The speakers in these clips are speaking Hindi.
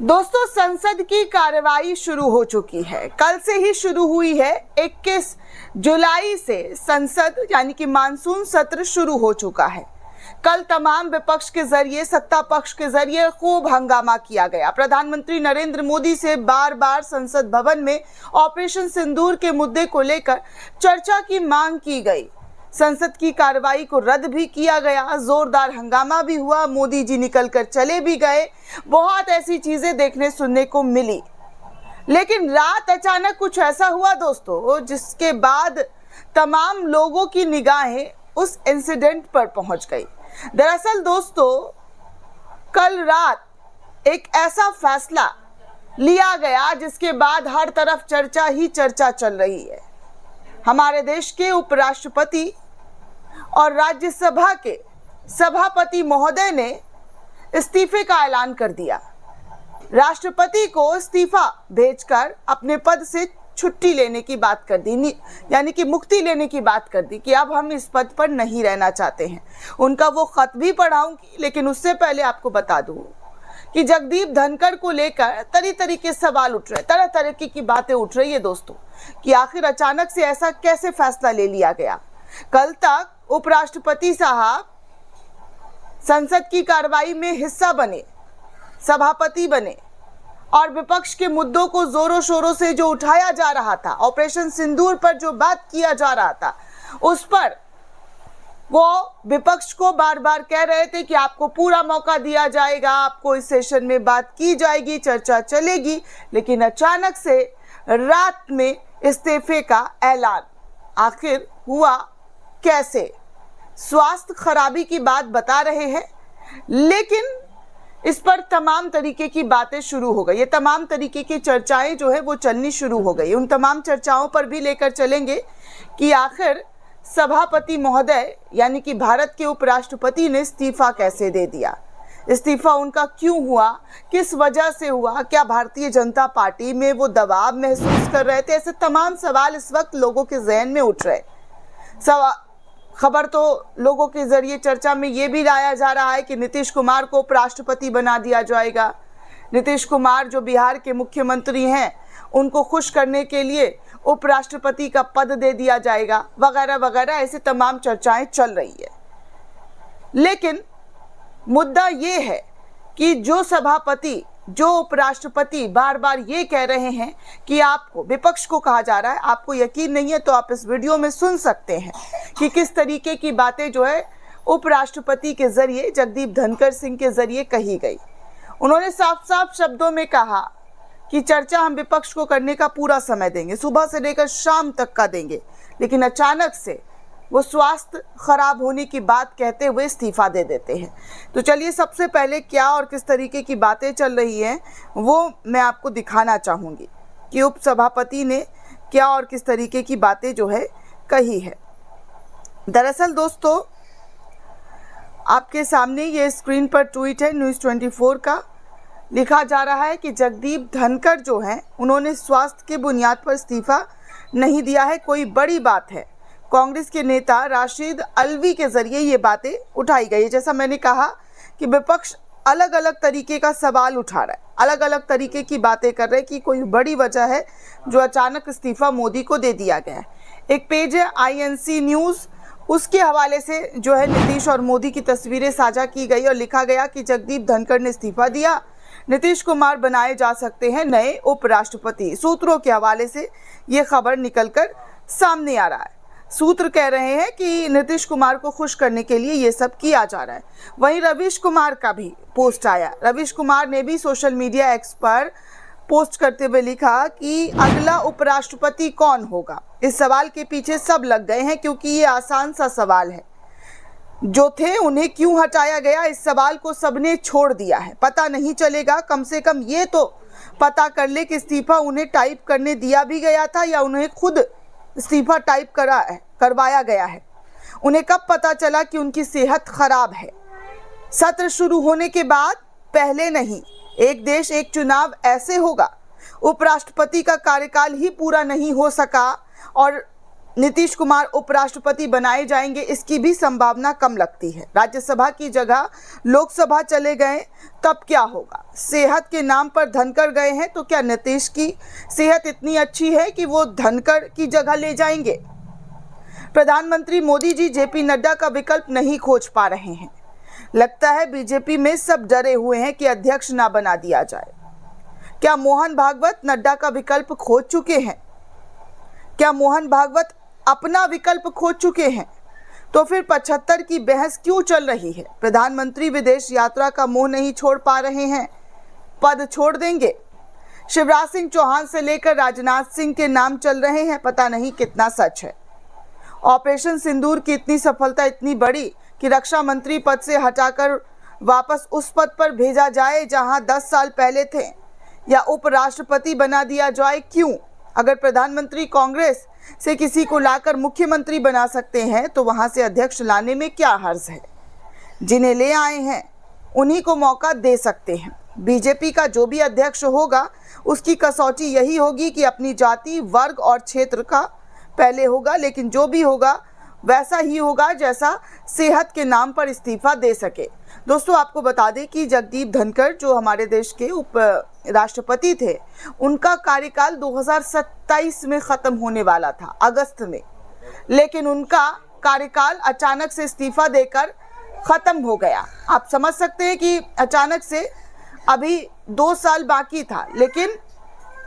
दोस्तों, संसद की कार्यवाही शुरू हो चुकी है। कल से ही शुरू हुई है। 21 जुलाई से संसद यानी कि मानसून सत्र शुरू हो चुका है। कल तमाम विपक्ष के जरिए, सत्ता पक्ष के जरिए खूब हंगामा किया गया। प्रधानमंत्री नरेंद्र मोदी से बार बार संसद भवन में ऑपरेशन सिंदूर के मुद्दे को लेकर चर्चा की मांग की गई। संसद की कार्रवाई को रद्द भी किया गया, जोरदार हंगामा भी हुआ, मोदी जी निकलकर चले भी गए। बहुत ऐसी चीजें देखने सुनने को मिली। लेकिन रात अचानक कुछ ऐसा हुआ दोस्तों, जिसके बाद तमाम लोगों की निगाहें उस इंसिडेंट पर पहुंच गई। दरअसल दोस्तों, कल रात एक ऐसा फैसला लिया गया जिसके बाद हर तरफ चर्चा ही चर्चा चल रही है। हमारे देश के उपराष्ट्रपति और राज्यसभा के सभापति महोदय ने इस्तीफे का ऐलान कर दिया। राष्ट्रपति को इस्तीफा भेजकर अपने पद से छुट्टी लेने की बात कर दी, यानी कि मुक्ति लेने की बात कर दी कि अब हम इस पद पर नहीं रहना चाहते हैं। उनका वो खत भी पढ़ाऊंगी, लेकिन उससे पहले आपको बता दूं कि जगदीप धनखड़ को लेकर तरह के सवाल उठ रहे, तरह तरह की बातें उठ रही है दोस्तों, कि आखिर अचानक से ऐसा कैसे फैसला ले लिया गया। कल तक उपराष्ट्रपति साहब संसद की कार्रवाई में हिस्सा बने, सभापति बने और विपक्ष के मुद्दों को जोरों शोरों से जो उठाया जा रहा था, ऑपरेशन सिंदूर पर जो बात किया जा रहा था, उस पर वो विपक्ष को बार बार कह रहे थे कि आपको पूरा मौका दिया जाएगा, आपको इस सेशन में बात की जाएगी, चर्चा चलेगी। लेकिन अचानक से रात में इस्तीफे का ऐलान आखिर हुआ कैसे? स्वास्थ्य खराबी की बात बता रहे हैं, लेकिन इस पर तमाम तरीके की बातें शुरू हो गई। ये तमाम तरीके की चर्चाएं जो है वो चलनी शुरू हो गई। उन तमाम चर्चाओं पर भी लेकर चलेंगे कि आखिर सभापति महोदय यानी कि भारत के उपराष्ट्रपति ने इस्तीफा कैसे दे दिया, इस्तीफा उनका क्यों हुआ, किस वजह से हुआ, क्या भारतीय जनता पार्टी में वो दबाव महसूस कर रहे थे? ऐसे तमाम सवाल इस वक्त लोगों के जहन में उठ रहे। खबर तो लोगों के जरिए चर्चा में ये भी लाया जा रहा है कि नीतीश कुमार को उपराष्ट्रपति बना दिया जाएगा। नीतीश कुमार जो बिहार के मुख्यमंत्री हैं, उनको खुश करने के लिए उपराष्ट्रपति का पद दे दिया जाएगा, वगैरह वगैरह, ऐसे तमाम चर्चाएं चल रही है। लेकिन मुद्दा ये है कि जो सभापति, जो उपराष्ट्रपति बार बार ये कह रहे हैं कि आपको, विपक्ष को कहा जा रहा है, आपको यकीन नहीं है तो आप इस वीडियो में सुन सकते हैं कि किस तरीके की बातें जो है उपराष्ट्रपति के जरिए, जगदीप धनखड़ सिंह के जरिए कही गई। उन्होंने साफ साफ शब्दों में कहा कि चर्चा हम विपक्ष को करने का पूरा समय देंगे, सुबह से लेकर शाम तक का देंगे। लेकिन अचानक से वो स्वास्थ्य खराब होने की बात कहते हुए इस्तीफा दे देते हैं। तो चलिए, सबसे पहले क्या और किस तरीके की बातें चल रही हैं वो मैं आपको दिखाना चाहूँगी कि उपसभापति ने क्या और किस तरीके की बातें जो है कही है। दरअसल दोस्तों, आपके सामने ये स्क्रीन पर ट्वीट है न्यूज़ 24 का। लिखा जा रहा है कि जगदीप धनखड़ जो हैं, उन्होंने स्वास्थ्य के बुनियाद पर इस्तीफा नहीं दिया है, कोई बड़ी बात है। कांग्रेस के नेता राशिद अलवी के जरिए ये बातें उठाई गई। जैसा मैंने कहा कि विपक्ष अलग अलग तरीके का सवाल उठा रहा है, अलग अलग तरीके की बातें कर रहे हैं कि कोई बड़ी वजह है जो अचानक इस्तीफा मोदी को दे दिया गया है। एक पेज है INC न्यूज़, उसके हवाले से जो है नीतीश और मोदी की तस्वीरें साझा की गई और लिखा गया कि जगदीप धनखड़ ने इस्तीफा दिया, नीतीश कुमार बनाए जा सकते हैं नए उपराष्ट्रपति। सूत्रों के हवाले से ये खबर निकलकर सामने आ रहा है। सूत्र कह रहे हैं कि नीतीश कुमार को खुश करने के लिए ये सब किया जा रहा है। वहीं रवीश कुमार का भी पोस्ट आया। रवीश कुमार ने भी सोशल मीडिया एक्स पर पोस्ट करते हुए लिखा कि अगला उपराष्ट्रपति कौन होगा। इस सवाल के पीछे सब लग गए हैं, क्योंकि ये आसान सा सवाल है। जो थे उन्हें क्यों हटाया गया, इस सवाल को सबने छोड़ दिया है। पता नहीं चलेगा, कम से कम ये तो पता कर ले कि इस्तीफा उन्हें टाइप करने दिया भी गया था या उन्हें खुद इस्तीफा टाइप करवाया गया है। उन्हें कब पता चला कि उनकी सेहत खराब है? सत्र शुरू होने के बाद, पहले नहीं। एक देश एक चुनाव ऐसे होगा। उपराष्ट्रपति का कार्यकाल ही पूरा नहीं हो सका और नीतीश कुमार उपराष्ट्रपति बनाए जाएंगे, इसकी भी संभावना कम लगती है। राज्यसभा की जगह लोकसभा चले गए तब क्या होगा? सेहत के नाम पर धनखड़ गए हैं, तो क्या नीतीश की सेहत इतनी अच्छी है कि वो धनखड़ की जगह ले जाएंगे? प्रधानमंत्री मोदी जी जेपी नड्डा का विकल्प नहीं खोज पा रहे हैं। लगता है बीजेपी में सब डरे हुए हैं कि अध्यक्ष ना बना दिया जाए। क्या मोहन भागवत नड्डा का विकल्प खोज चुके हैं? क्या मोहन भागवत अपना विकल्प खोज चुके हैं? तो फिर 75 की बहस क्यों चल रही है? प्रधानमंत्री विदेश यात्रा का मोह नहीं छोड़ पा रहे हैं, पद छोड़ देंगे? शिवराज सिंह चौहान से लेकर राजनाथ सिंह के नाम चल रहे हैं, पता नहीं कितना सच है। ऑपरेशन सिंदूर की इतनी सफलता इतनी बड़ी कि रक्षा मंत्री पद से हटाकर वापस उस पद पर भेजा जाए जहां 10 साल पहले थे, या उपराष्ट्रपति बना दिया जाए, क्यों? अगर प्रधानमंत्री कांग्रेस से किसी को लाकर मुख्यमंत्री बना सकते हैं तो वहां से अध्यक्ष लाने में क्या हर्ज है? जिन्हें ले आए हैं उन्हीं को मौका दे सकते हैं। बीजेपी का जो भी अध्यक्ष होगा उसकी कसौटी यही होगी कि अपनी जाति, वर्ग और क्षेत्र का पहले होगा, लेकिन जो भी होगा वैसा ही होगा जैसा सेहत के नाम पर इस्तीफा दे सके। दोस्तों, आपको बता दें कि जगदीप धनखड़ जो हमारे देश के उप राष्ट्रपति थे, उनका कार्यकाल 2027 में ख़त्म होने वाला था, अगस्त में, लेकिन उनका कार्यकाल अचानक से इस्तीफा देकर ख़त्म हो गया। आप समझ सकते हैं कि अचानक से अभी 2 साल बाकी था, लेकिन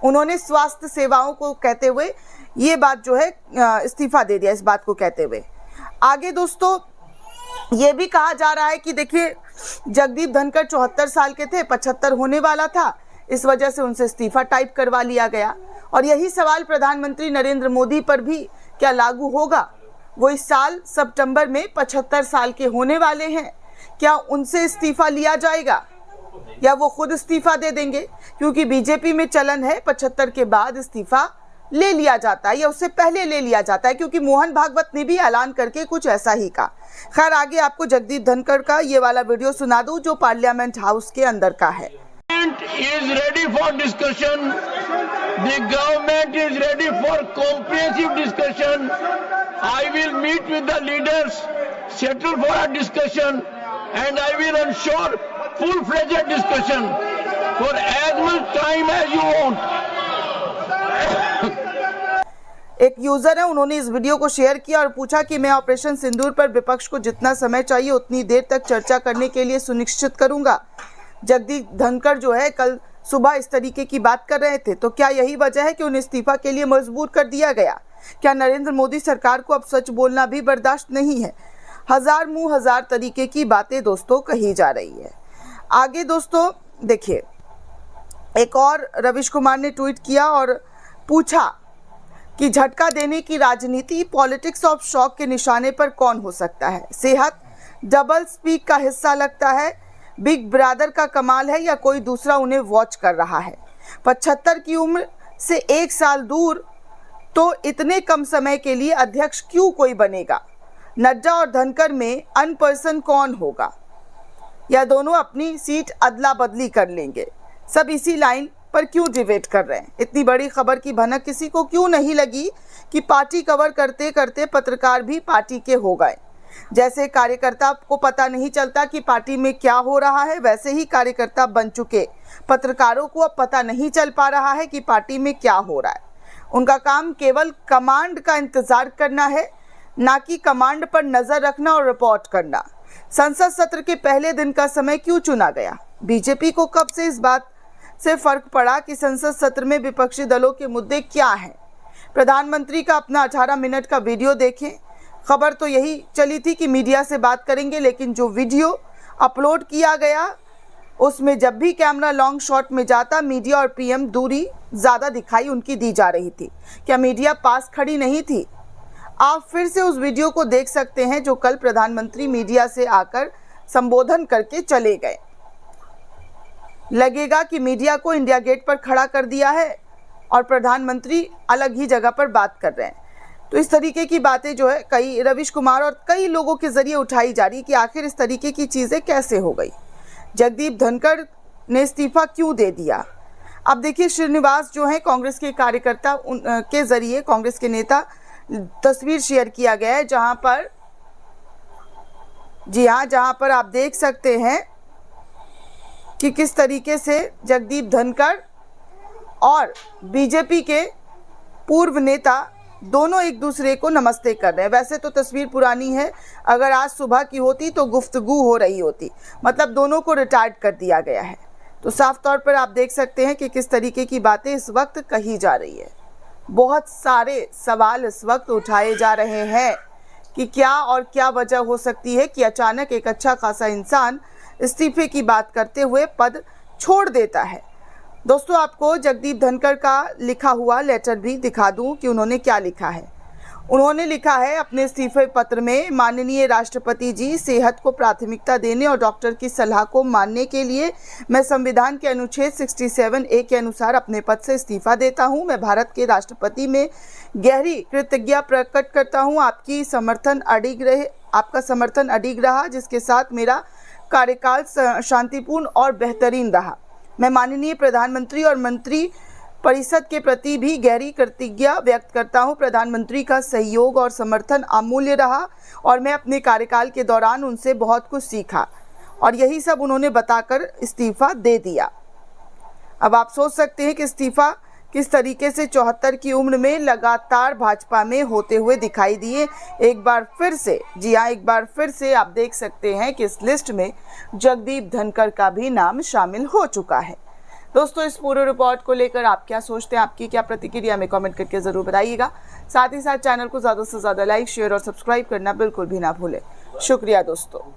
उन्होंने स्वास्थ्य सेवाओं को कहते हुए ये बात जो है इस्तीफा दे दिया। इस बात को कहते हुए आगे दोस्तों ये भी कहा जा रहा है कि देखिए, जगदीप धनखड़ 74 साल के थे, 75 होने वाला था, इस वजह से उनसे इस्तीफा टाइप करवा लिया गया। और यही सवाल प्रधानमंत्री नरेंद्र मोदी पर भी क्या लागू होगा? वो इस साल सितंबर में 75 साल के होने वाले हैं, क्या उनसे इस्तीफा लिया जाएगा या वो खुद इस्तीफा दे देंगे? क्योंकि बीजेपी में चलन है 75 के बाद इस्तीफा ले लिया जाता है या उससे पहले ले लिया जाता है, क्योंकि मोहन भागवत ने भी ऐलान करके कुछ ऐसा ही कहा। खैर, आगे आपको जगदीप धनखड़ का ये वाला वीडियो सुना दूं जो पार्लियामेंट हाउस के अंदर का है। is ready for discussion. The government is ready for comprehensive discussion. I will meet with the leaders, settle for a discussion, and I will ensure full-fledged discussion for as much time as you want. एक यूजर है, उन्होंने इस वीडियो को शेयर किया और पूछा कि मैं ऑपरेशन सिंदूर पर विपक्ष को जितना समय चाहिए उतनी देर तक चर्चा करने के लिए सुनिश्चित करूंगा। जगदीप धनखड़ जो है कल सुबह इस तरीके की बात कर रहे थे, तो क्या यही वजह है कि उन्हें इस्तीफा के लिए मजबूर कर दिया गया? क्या नरेंद्र मोदी सरकार को अब सच बोलना भी बर्दाश्त नहीं है? हजार मुंह हजार तरीके की बातें दोस्तों कही जा रही है। आगे दोस्तों देखिए, एक और रविश कुमार ने ट्वीट किया और पूछा कि झटका देने की राजनीति, पॉलिटिक्स ऑफ शॉक के निशाने पर कौन हो सकता है? सेहत डबल स्पीक का हिस्सा लगता है, बिग ब्रदर का कमाल है या कोई दूसरा उन्हें वॉच कर रहा है? 75 की उम्र से 1 साल दूर, तो इतने कम समय के लिए अध्यक्ष क्यों कोई बनेगा? नड्डा और धनखड़ में अनपर्सन कौन होगा, या दोनों अपनी सीट अदला बदली कर लेंगे? सब इसी लाइन पर क्यों डिबेट कर रहे हैं? इतनी बड़ी खबर की भनक किसी को क्यों नहीं लगी कि पार्टी कवर करते करते पत्रकार भी पार्टी के हो गए? जैसे कार्यकर्ता को पता नहीं चलता कि पार्टी में क्या हो रहा है, वैसे ही कार्यकर्ता बन चुके पत्रकारों को अब पता नहीं चल पा रहा है कि पार्टी में क्या हो रहा है। उनका काम केवल कमांड का इंतजार करना है, ना कि कमांड पर नजर रखना और रिपोर्ट करना। संसद सत्र के पहले दिन का समय क्यों चुना गया? बीजेपी को कब से इस बात से फर्क पड़ा कि संसद सत्र में विपक्षी दलों के मुद्दे क्या हैं? प्रधानमंत्री का अपना 18 मिनट का वीडियो देखें। खबर तो यही चली थी कि मीडिया से बात करेंगे, लेकिन जो वीडियो अपलोड किया गया उसमें जब भी कैमरा लॉन्ग शॉट में जाता, मीडिया और पीएम दूरी ज़्यादा दिखाई उनकी दी जा रही थी। क्या मीडिया पास खड़ी नहीं थी? आप फिर से उस वीडियो को देख सकते हैं जो कल प्रधानमंत्री मीडिया से आकर संबोधन करके चले गए। लगेगा कि मीडिया को इंडिया गेट पर खड़ा कर दिया है और प्रधानमंत्री अलग ही जगह पर बात कर रहे हैं। तो इस तरीके की बातें जो है कई रविश कुमार और कई लोगों के जरिए उठाई जा रही कि आखिर इस तरीके की चीज़ें कैसे हो गई। जगदीप धनखड़ ने इस्तीफा क्यों दे दिया? अब देखिए, श्रीनिवास जो है कांग्रेस के कार्यकर्ता के जरिए, कांग्रेस के नेता तस्वीर शेयर किया गया है, जहां पर जी हाँ, जहां पर आप देख सकते हैं कि किस तरीके से जगदीप धनखड़ और बीजेपी के पूर्व नेता दोनों एक दूसरे को नमस्ते कर रहे हैं। वैसे तो तस्वीर पुरानी है, अगर आज सुबह की होती तो गुफ्तगू हो रही होती, मतलब दोनों को रिटायर्ड कर दिया गया है। तो साफ तौर पर आप देख सकते हैं कि किस तरीके की बातें इस वक्त कही जा रही है। बहुत सारे सवाल इस वक्त उठाए जा रहे हैं कि क्या और क्या वजह हो सकती है कि अचानक एक अच्छा खासा इंसान इस्तीफे की बात करते हुए पद छोड़ देता है। दोस्तों, आपको जगदीप धनखड़ का लिखा हुआ लेटर भी दिखा दूं कि उन्होंने क्या लिखा है। उन्होंने लिखा है अपने इस्तीफे पत्र में, माननीय राष्ट्रपति जी, सेहत को प्राथमिकता देने और डॉक्टर की सलाह को मानने के लिए मैं संविधान के अनुच्छेद 67A के अनुसार अपने पद से इस्तीफा देता हूं। मैं भारत के राष्ट्रपति में गहरी कृतज्ञता प्रकट करता हूं। आपका समर्थन अडिग रहा, जिसके साथ मेरा कार्यकाल शांतिपूर्ण और बेहतरीन रहा। मैं माननीय प्रधानमंत्री और मंत्री परिषद के प्रति भी गहरी कृतज्ञता व्यक्त करता हूं। प्रधानमंत्री का सहयोग और समर्थन अमूल्य रहा और मैं अपने कार्यकाल के दौरान उनसे बहुत कुछ सीखा, और यही सब उन्होंने बताकर इस्तीफा दे दिया। अब आप सोच सकते हैं कि इस्तीफा किस तरीके से 74 की उम्र में लगातार भाजपा में होते हुए दिखाई दिए। एक बार फिर से, जी हाँ, एक बार फिर से आप देख सकते हैं कि इस लिस्ट में जगदीप धनखड़ का भी नाम शामिल हो चुका है। दोस्तों, इस पूरे रिपोर्ट को लेकर आप क्या सोचते हैं, आपकी क्या प्रतिक्रिया, हमें कमेंट करके ज़रूर बताइएगा। साथ ही साथ चैनल को ज़्यादा से ज़्यादा लाइक, शेयर और सब्सक्राइब करना बिल्कुल भी ना भूलें। शुक्रिया दोस्तों।